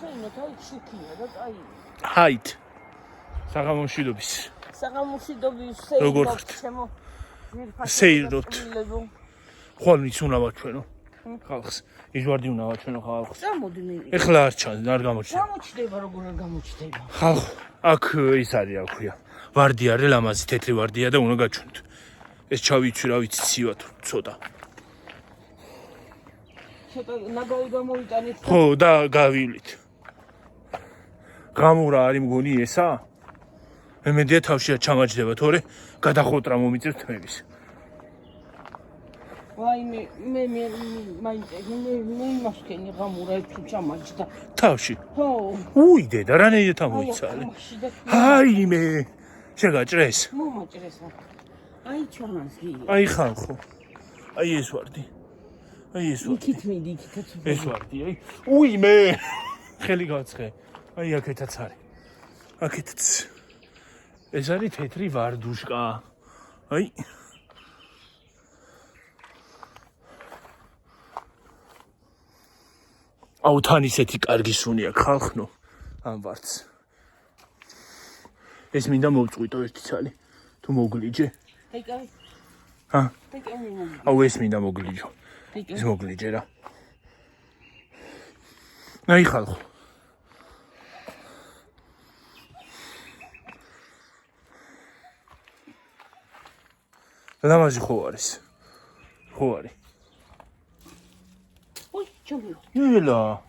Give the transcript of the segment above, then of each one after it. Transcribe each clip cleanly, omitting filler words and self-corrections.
შევხსენოთ, აი შიქია და აი ჰაით. საღამომშვიდობის. საღამომშვიდობის როგორ სეიროთ ხართ? ჩემო. სეიროთ. ხვალ ვის უნდა ვაჩვენო? ხალხს. იჟვარდი უნდა ვაჩვენო ხალხს. გამოდი მე. ეხლა არ ჩანს, არ გამოჩნდა. გამოჩდება როგორ არ გამოჩდება. ხალხ, აქ ის არის რა ქვია. ვარდი არის ლამაზი თეთრი ვარდია და უნდა გაჩვენოთ. ეს ჩავიცვი რა ვიცი ცივა თუ ცოტა. ცოტა ნაგავი გამოვიტანეთ. ხო და გავივლით. გამურა არის მგონი ესა? მე მედია თავშია ჩამაჯდება, თორე გადახოტრა მომიწევს თმების. ვაი მე იმასკენი გამურა ეს თუ ჩამაჯდა. თავში. ხო. უი დედა, რანაირად ამოიცალე? აი მე შეგაჭრეს. მომაჭრეს. აი ჩანს გი. აი ხალხო. აი ეს ვარდი. აი ეს ვარდი. იქით მიდი, იქითაც. ეს ვარდი, აი. უი მე. ხელი გაცხე. აი აქეთაც არის. აქეთაც. ეს არის თეთრი ვარდუშკა. აი. აუ თან ისეთი კარგი სუნი აქვს ხალხნო ამ ვარდს. ეს მინდა მოვწყვიტო ერთი ცალი. თუ მოგლიჯე? ეკავი. ჰა? ეკავი. აუ ეს მინდა მოგლიჯო. ეს მოგლიჯე რა. აი ხალხო. ლამაზი ხო არის? ხო არის. ой, ჩამო. ილა.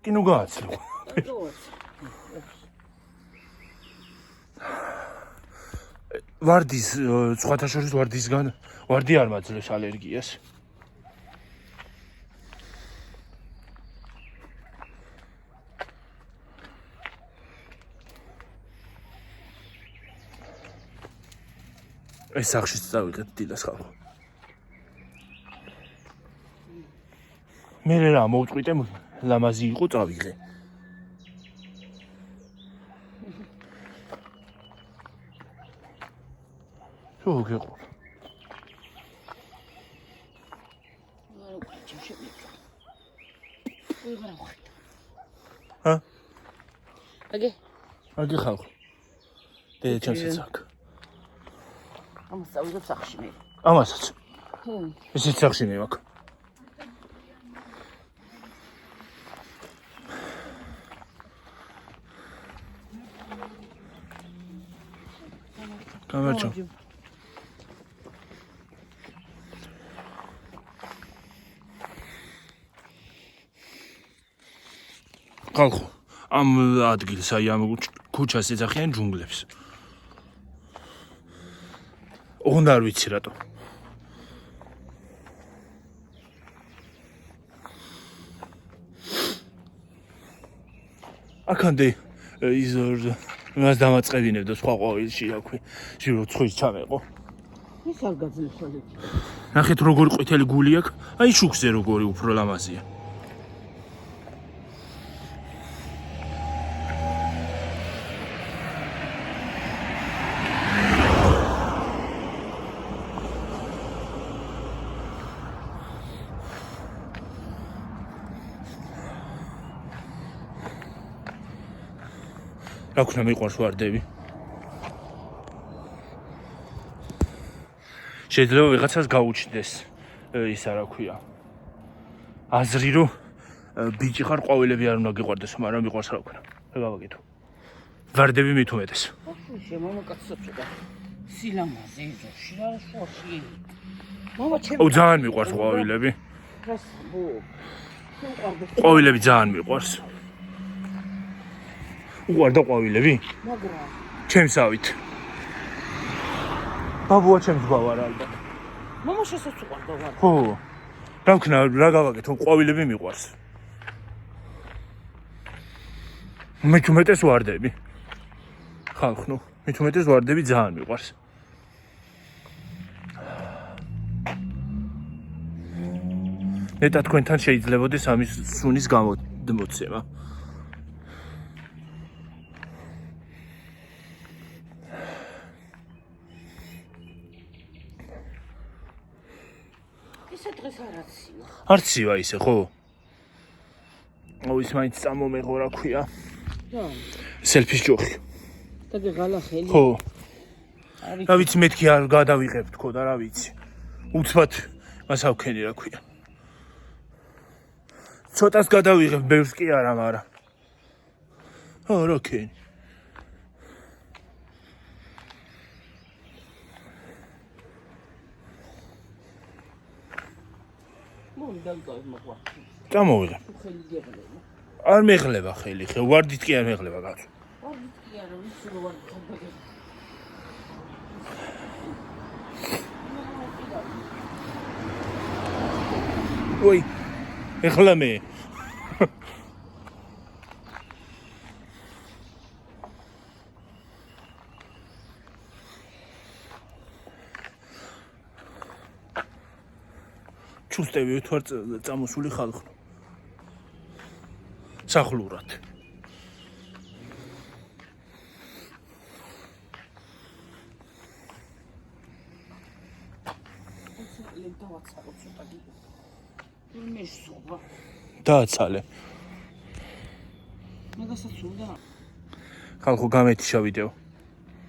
კინო გააცლო. ვარდის, სხვათა შორის ვარდისგან, ვარდი არ მაძლევს ალერგიას. ეს სახშიც წავიდეთ დილას ხალხო. მე რა მოვწყვიტე ლამაზი იყო წავიღე. შო გეყო. ჰა? აგი ხალხო. დედა ჩემსაც აქ. ამას წავიდებ სახში მე. ამასაც. ხო. ესეც სახში მე მაქვს. გამარჯო. ხალხო, ამ ადგილს აი ამ ქუჩას ეძახიან ჯუნგლებს. ოღონდ არ ვიცი რატო. აქამდე ის მას დამაწყებინებ და სხვა ყვავილში აქვე ჟიროცხვის ჩამეყო. ის არ გაძლევს ალერგი. ნახეთ როგორი ყვითელი გული აქვს, აი შუქზე როგორი უფრო ლამაზია. რა ქნა მიყვარს ვარდები? შეიძლება ვიღაცას გაუჩნდეს ის რა ქვია. აზრი რომ ბიჭი ხარ ყვავილები არ უნდა გიყვარდეს, მაგრამ მიყვარს რა ქვია. რა გავაკეთო? ვარდები მით უმეტეს. ახლა მამაკაცო ცოტა სილამაზე იზოში რა შოში. მამა ჩემ აუ ძალიან მიყვარს ყვავილები. რას ბო. ყვავილები ძალიან მიყვარს. უყვარდა ყვავილები? მაგრამ ჩემსავით. ბაბუა ჩემს გვავარ ალბათ. მამა შესაც უყვარდა ვარ. ხო. რა ვქნა, რა გავაკეთო? ყვავილები მიყვარს. მით უმეტეს ვარდები. ხალხო, მით უმეტეს ვარდები ძალიან მიყვარს. ნეტა თქვენთან შეიძლებაოდეს ამის სუნის გამოცემა. ისე დღეს არ აცივა. არ ცივა ისე, ხო? ის მაინც წამომეღო რა ქვია. რა? სელფის ჯოხი. და გეღალა ხელი. ხო. არის რა ვიცი მეთქი არ გადავიღებ თქო და რა ვიცი. უცბად მას ავქენი რა ქვია. ცოტას გადავიღებ, ბევრს კი არა, მაგრამ. რა ქენი. მოგდაგავ მოყვა. წამოვიღე. ხელი გეღლება. არ მეღლება ხელი, ხე ვარდით კი არ მეღლება კაცო. ვარდით კი არა, ვიცი რომ ვარდით ხდება. ოი. ეხლა მე. ჩუსტები ვთვარ წამოსული ხალხო. სახლურად. ლენ დავაცალო ცოტა გიგო. მესობა. დააცალე. მაგასაც უნდა. ხალხო გამეთიშა ვიდეო.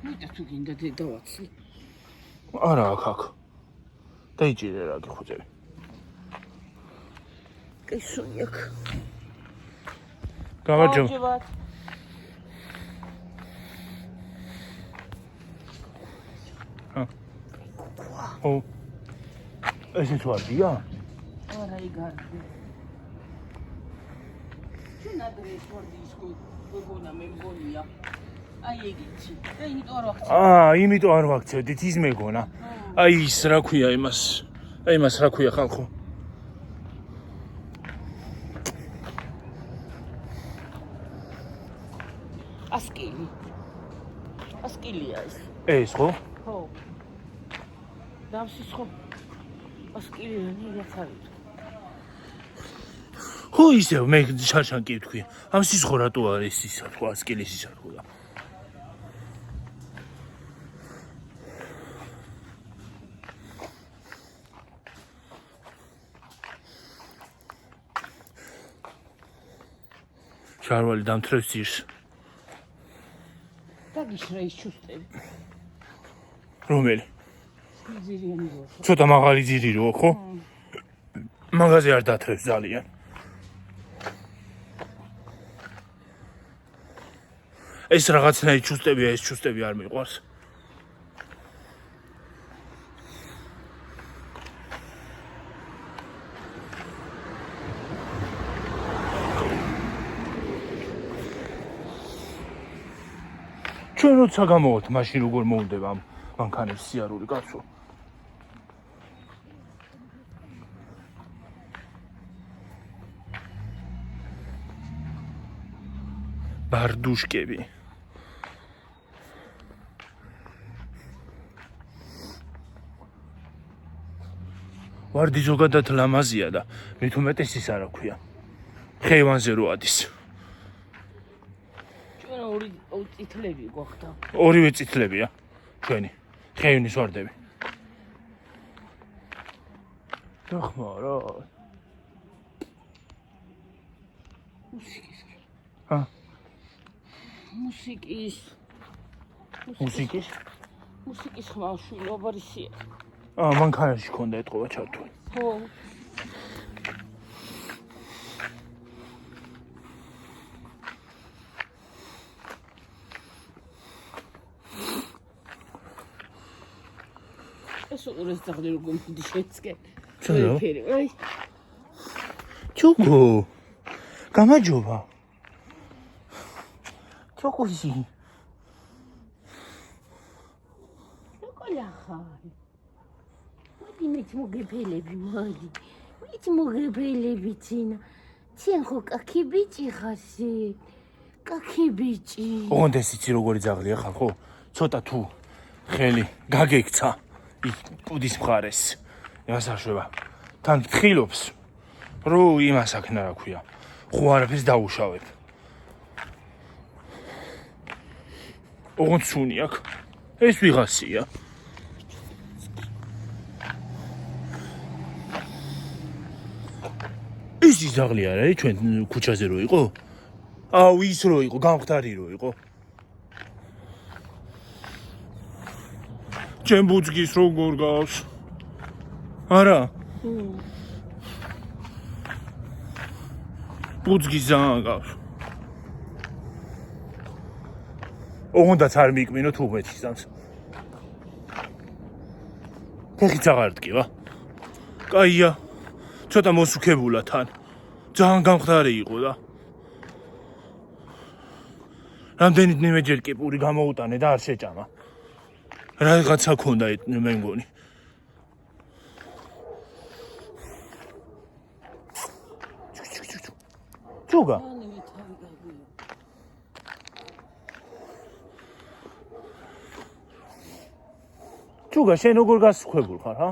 მეტად თუ გინდა დავაცლი. არა აქ. დაიჭირე რა გიხუძები. კისუნიაკ. გამარჯობა. ო. ეს ვარდია? არა იგარდი. შენ ადრეს ვარდის გოგონა მე მგონია. აი ეგეთი. და იმიტომ არ ვაქცევ. იმიტომ არ ვაქცევდით ის მეგონა. აი ის რა ქვია იმას. აი იმას რა ქვია ხალხო. ასკილი. ასკილია ეს. ეს ხო? ხო. დავსის ხო. ასკილი რაც არის. ხო ისევ მე შარშან კი ვთქვი. ამ სისხლო რატო არის ის თქვა ასკილის სისხლო და. შარვალი დამთრევს ძირს. დაგიშრა ის ჩუსტები. რომელი? ძირიანი რო. ცოტა მაღალი ძირი რო ხო? მაღაზე არ დათრევს ძალიან. ეს რაღაცნაირი ჩუსტებია, ეს ჩუსტები არ მიყვარს. ჩვენ როცა გამოვართ, მაშინ როგორ მოუნდება ამ მანქანებს სიარული კაცო. ბარდუშკები. ვარდი ზოგადად ლამაზია და მით უმეტეს ის არა ქვია. ხეივანზე რო ადის. ჩვენ ორი წითლები გვაქვს. ორივე წითლებია ჩვენი ხეივნის ვარდები. დახმარა. მუსიკის. ჰა? მუსიკის. მუსიკის? მუსიკის ხმაშვილო ბარისია. მანქანაში ქონდა ეთყობა ჩართული. ხო. ეს უყურეს ძაღლი როგორ მიდის შეცკე. ჩაო. აი. ჩუკო. გამარჯობა. ჩუკუში. კოლახარი. მით მოგეფელები მაგი. მით მოგეფელები ძინა. ცენ ხო კაკი ბიჭი ხასი. კაკი ბიჭი. ოღონდ ეს იცი როგორი ძაღლია ხალხო? ცოტა თუ ხელი გაგექცა იქ პუდის მხარეს. იმას არშვება. თან თხილობს. რო იმას აქ რა ქვია. ხო არაფერს დაუშავებ. ოღონდ სუნი აქ. ეს ვიღაცია. ეს ის ძაღლი არ არის ჩვენ ქუჩაზე რო იყო? აუ ის რო იყო, გამხდარი რო იყო. ჩემ ბუძგის როგორ გავს? არა? ბუძგის ძალიან გავს. ოღონდაც არ მიკმინო თუ მეც ისამს. ფეხიც აღარ დგება. კაია. ცოტა მოსუქებულა თან. ძალიან გამხდარი იყო და. რამდენიმეჯერ კი პური გამოუტანე და არ შეჭამა. რაღაცა ქონდა მე მგონი. ჯუგა. ჯუგა შენ როგორ გასუქებულ ხარ, ჰა?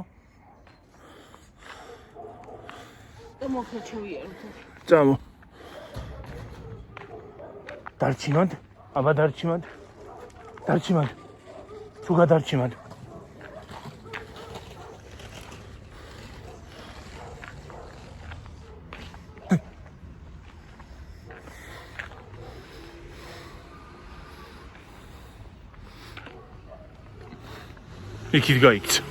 და მოხეჩევიერთო. წამო. დარჩიმად? აბა დარჩიმად. დარჩიმად. ჯუგა დარჩიმად. იქით გაიქცა.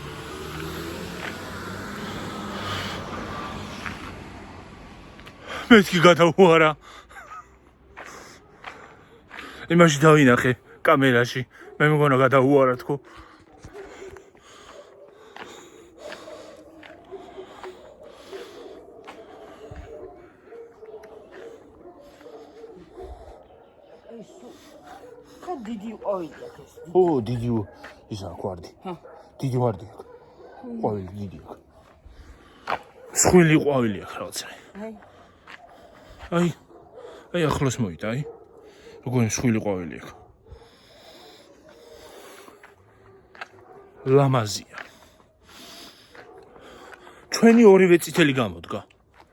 მეთქი გადაუარა. იმაში დავინახე კამერაში. მე მგონა გადაუარა თქო. და დიდი ყვავილი აქვს ეს. ო, დიდი ისა ყვარდი. დიდი ვარდი აქვს. ყვავილი დიდი აქვს. სხვილი ყვავილი აქვს რაღაცა. აი ახლოს მოვიდა, აი. როგორი სხვილი ყვავილი აქვს. ლამაზია. ჩვენი ორივე წითელი გამოდგა.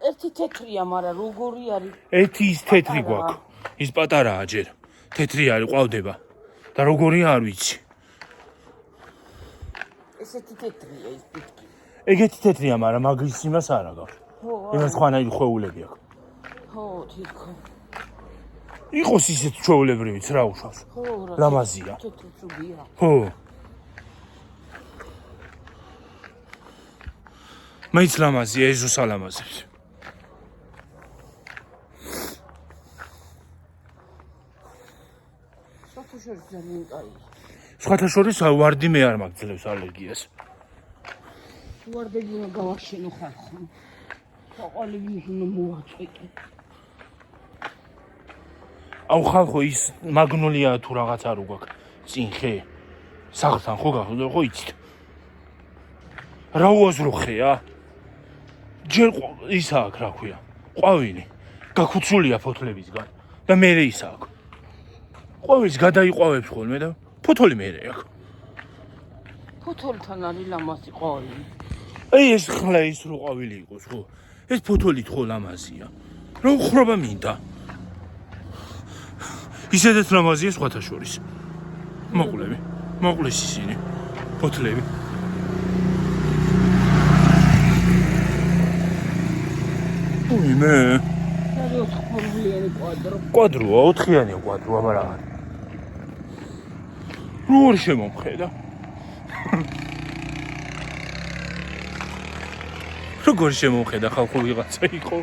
ერთი თეთრია, მაგრამ როგორი არის? ერთი ის თეთრი გვაქვს. ის პატარაა ჯერ. თეთრი არის ყვავდება. და როგორია არ ვიცი. ესეთი თეთრია ის თეთრი. ეგეთი თეთრია, მაგრამ მაგის იმას არ აქვს. იმას ხვანაირი ხვეულები აქვს. ხო, თითქო. იყოს ისეთ ჩვეულებრივიც რა უშავს. ხო, რა. ლამაზია. თეთრია. ხო. მაინც ლამაზია, ეზოს ალამაზებს. საფუშორი ძალიან კაია. სხვათა შორის ვარდი მე არ მაგძლევს ალერგიას. ვარდები უნდა გავაშენო ხალხო. საყვალები უნდა მოვაწვეკე. აუ ხალხო ის მაგნოლია თუ რაღაც არ უგაქვს. წინხე. სახლთან ხო გახდა ხო იცით. რა უაზრო ხეა? ჯერ ისა აქვს რა ქვია. ყვავილი. გაქუცულია ფოთლებისგან და მერე ისა აქვს. ყვავილს გადაიყვავებს ხოლმე და ფოთოლი მერე აქვს. ფოთოლთან არის ლამაზი ყვავილი. აი ეს ხლა ის რო ყვავილი იყოს ხო? ეს ფოთოლით ხო ლამაზია. რა უხრობა მინდა? ისედაც ლამაზია სხვათა შორის. მოყლეს ისინი. ფოთლები. მე არის 4-ფორმულიანი კვადრო. კვადროა, 4-იანია კვადროა, მაგრამ არა. როგორ შემომხედა? როგორ შემომხედა ხალხო ვიღაცა იყო?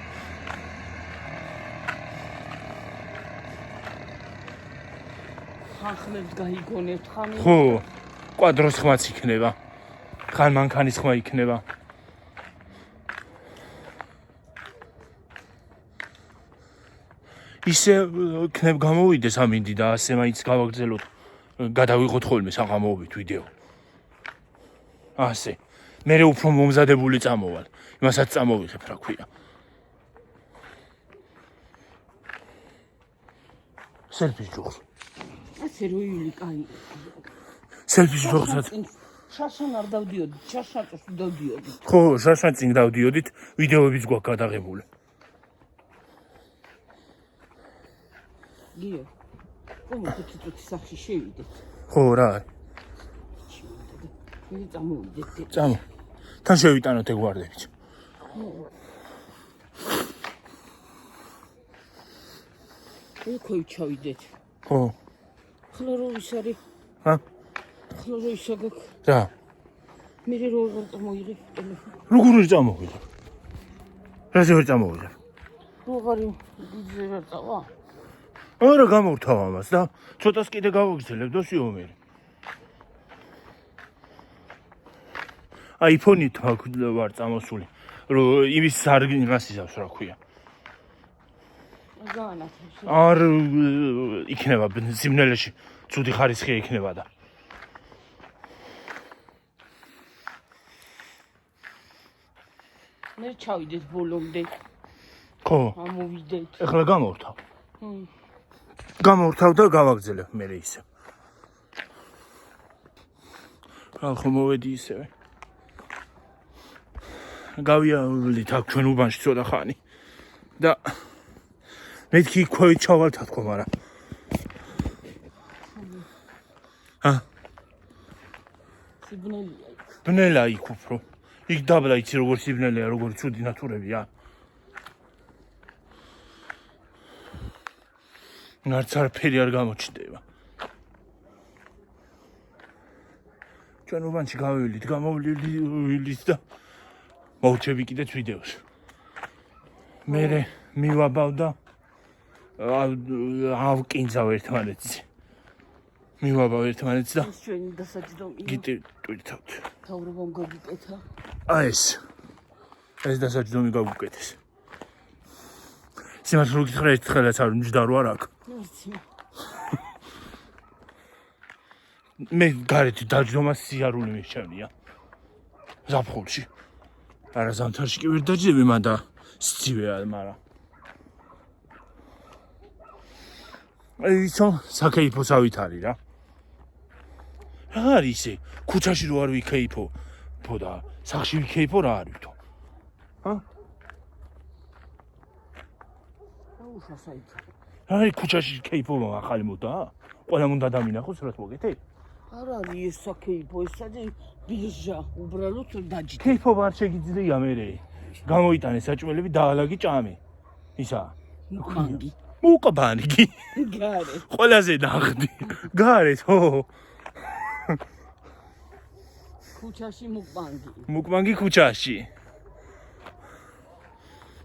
ხანხლებს გაიგონებთ ხანი. ხო, კვადროს ხმაც იქნება. ხან მანქანის ხმა იქნება. ისე ქნებ გამოვიდეს ამინდი და ასე მაინც გავაგრძელოთ. გადავიღოთ ხოლმე საღამოობით ვიდეო. ასე. მე უფრო მომზადებული წამოვალ. იმასაც წამოვიღებ რა ქვია. სელფის ჯოხს. ასე როილი კაი. სელფის ჯოხსაც. შაშან არ დავდიოდი, შაშანწოს დავდიოდი. ხო, შაშან წინ დავდიოდით, ვიდეოებიც გვაქვს გადაღებული. გიო. კომო თვითონ სახში შევიდეთ. ხო რა არის? მე წამოვიდეთ. წამო. თან შევიტანოთ ეგ ვარდებით. იქ ჩავიდეთ. ხო. ხლოროვის არის. ჰა? ხლოროვის აგაკ. რა? მე რო ვარ მოიღე ტელეფონი. როგორ ვერ წამოვიდა? რაზე ვერ წამოვიდა? როგორი გიძე რა წავა? არა გამორთავ ამას და ცოტას კიდე გავაგრძელებ დოსიო მე. iPhone-ით ვარ წამოსული. რომ იმის სარგინას ისავს რა ქვია. განათლებს. არ იქნება სიმნელეში ცუდი ხარისხი იქნება და მე ჩავიდეთ ბოლომდე. ხო ამოვიდეთ. ეხლა გამორთავ. გამორთავ და გავაგრძელებ მე ისე. რა ხო მოვედი ისევე. გავიავლით აქ ჩვენ უბანში ცოტა ხანი და მეთქი ქვევით ჩავალთ თქო მაგრამ ჰა სიბნელია. ბნელა იქ უფრო იქ დაბლა იცი როგორ სიბნელია როგორ ცუდი ნატურებია არც არაფერი არ გამოჩნდება ჩვენ უბანში გავივლით გამოვლით და მოვჩები კიდეც ვიდეოს მე მივაბავ და ავკინძავ ერთმანეთს მივაბავ ერთმანეთს და ეს ჩვენი დასაჯდომია. გიტვირთავთ თავრობამ გაგიკეთა. აი ეს დასაჯდომი გაგვუკეთეს სიმართლე რომ გითხრა ერთხელაც არ მჯდარო არ აქვს მე გარეთ დაჯდომას სიარული მიშენია ზაფხულში არა ზამთარში კი ვერ დაჯდები მანდა სცივეა მაგრამ იცო საკეიფოსავით არის რა რა არის ისე ქუჩაში რო არ ვიქეიფო და სახში ვიქეიფო რა არის თო ჰა უშასაით. აი ქუჩაში ვიქეიფო ახალი მოდა ყველა უნდა დამინახოს რაც მოგეთე არ არის ეს საკეიფო ეს საჯი ბიჟა უბრალოდ დაჯდა. კეიფო არ შეგიძლია მე გამოიტანე საჭმელები დაალაგი ჭამე ისა მუკბანგი. მუკბანგი გარე. ყველაზე ნახდი გარეთ ხო ქუჩაში მუკბანგი. მუკბანგი ქუჩაში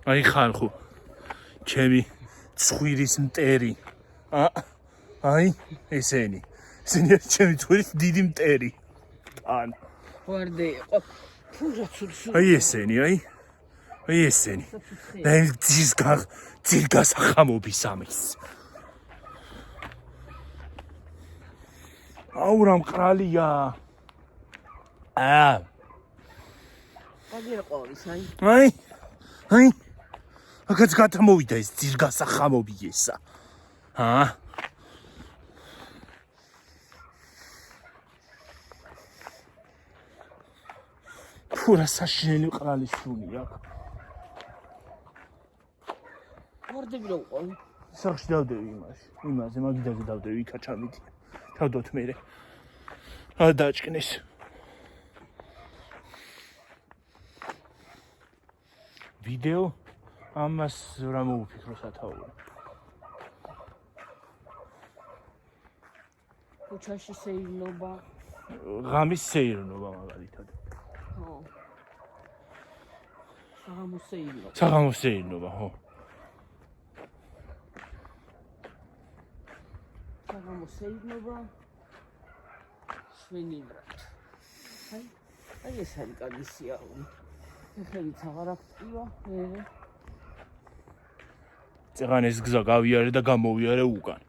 აი ხალხო ჩემი ცხვირის მტერი აი ესენი ჩემი ცხვირის დიდი მტერი ან ვარდე იყო ფურაცულსო. აი ესენი აი ესენი და ძილგასახამობის ამის აუ რა მყრალია აგერ ყოვის აი აქაც გადამოვიდა ეს ძილგასახამობი ესა ფურა საშინელი მყრალის სუნი აქ ვარდები რო ყოვი. სახში დავდევი იმაზე მაგიდაზე დავდევი იქა ჩამიდი თავდოთ მე რა დაჭკნეს ვიდეო ამას რა მოუფიქრო სათაური ქუჩაში სეირნობა. ღამის სეირნობა მაგალითად ხო. საღამოსეირნობა. საღამოსეირნობა ხო საღამოსეირნობა. შვენივრად. აი ეს არის კარგი სიარული. ხელით აღარ აქტივა მე. წეღანეს გზა გავიარე და გამოვიარე უკან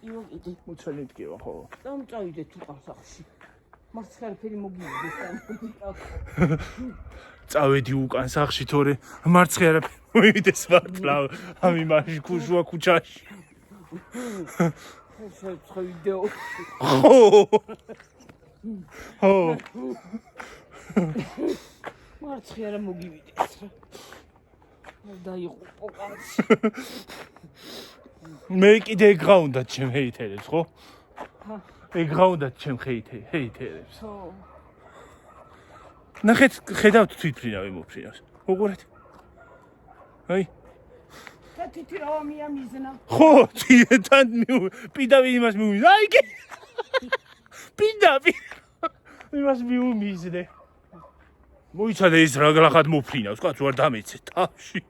იო კიდე მოცელი მტკივა ხო დამწავიდეთ უკან სახში. მარცხარფერი მოგივიდეს და წავედი უკან სახში თორე მარცხი არაფერი მოვიდეს მართლა ამ იმაში ქუშუა ქუჩაში ეს ვიდეო. ხო მარცხი არა მოგივიდეს რა. დაიღუპო კაცი. მე კიდე ეგრა უნდა ჩემ ჰეითერებს ხო ეგრა უნდა ჩემ ჰეითერებს ხო. ნახეთ ხედავთ თვითფრინავი მოფრინავს უყურეთ აი თითი რა მიამიზნა. ხო, თან პირდაპირ იმას მიუმიზნე. აი კი. პირდაპირ იმას მიუმიზნე. მოიცადე ის რაღაცად მოფრინავს, კაც ვარ დამეცე თავში.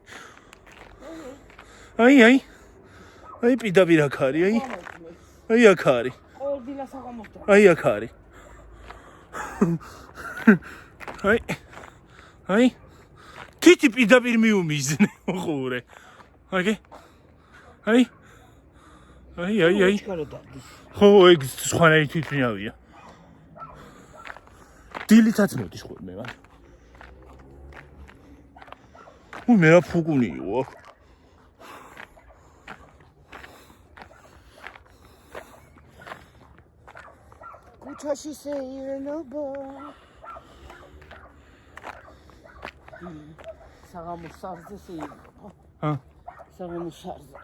აი პირდაპირ აქ არის, აი აქ არის. ყოველდღიურად საღამოსთან. აი აქ არის. აი თითი პირდაპირ მიუმიზნე მოყურე. აი ხო ეგ სხვანაირი თვითმფრინავია. დილითაც მოდის ხოლმე მან. მე რა ფუგუნიო. ქუჩაში შეირენობა. საღამოს სარზე შეირენობა. საღამოს სარზე.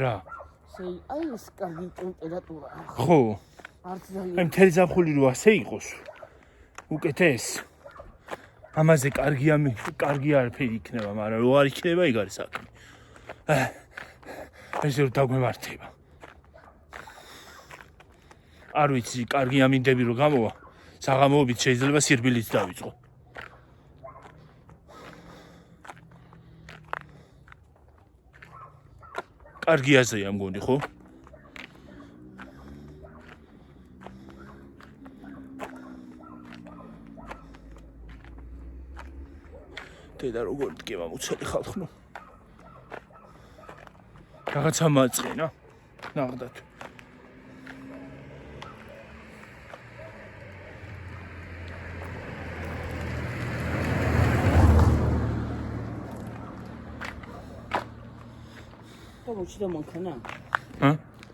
რა? აი ეს კარგი ტემპერატურაა. ხო. არც ძალიან. აი მთელი ზაფხული რო ასე იყოს. უკეთეს. ამაზე კარგი არაფერი იქნება, მაგრამ რო არ იქნება ეგ არის საქმე. ესე რომ დაგვემართება. არ ვიცი, კარგი ამინდები რო გამოვა, საღამოობით შეიძლება სირბილიც დავიწყო. კარგი აზრია მგონი, ხო? დედა როგორ დგება მუცელი ხალხნო. რაღაცა მაწყენა. ნახდათ. გამოჩნდა მანქანა?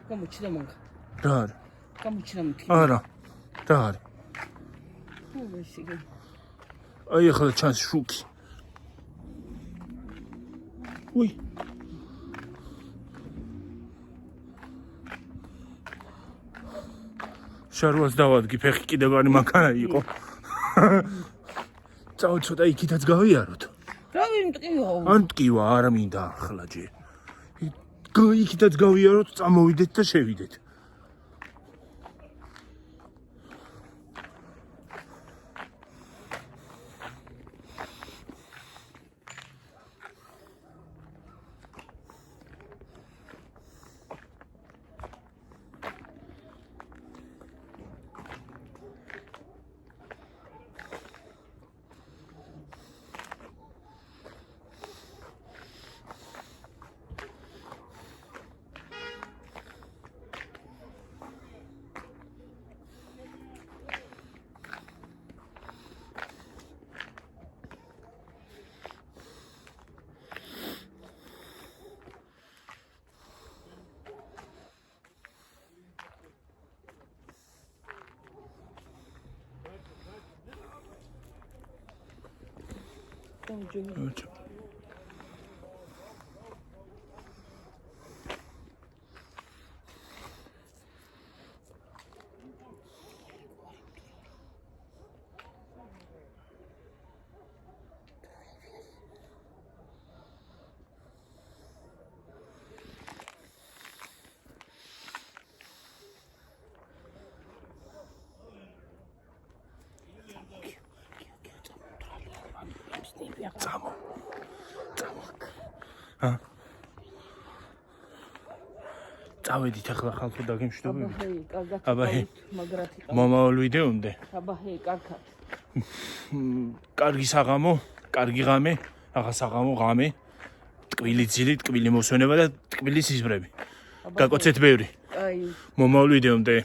გამოჩნდა მანქანა. რა არის? გამოჩნდა მანქანა. არა. რა არის? აი ახლა ჩანს შუქი. უი. შარვას დავადგი, ფეხი კიდევ არ მანქანა იყო. წავა ცოტა იქითაც გავიაროთ. რა ვიმტკივა? ან მტკივა, არა მინდა ახლა ჯერ. იქითაც გავიაროთ, წამოვიდეთ და შევიდეთ. Цамо. წავედით ახლა ხალხო დაგემშვიდობებით. აბაჰე, მომავალ ვიდეომდე. აბაჰე, კარგად. კარგი საღამო, კარგი ღამე, ახლა საღამო ღამე, ტკბილი ძილი, ტკბილი მოსვენება და ტკბილი სიზმრები. გაკოცეთ ბევრი. აი. მომავალ ვიდეომდე.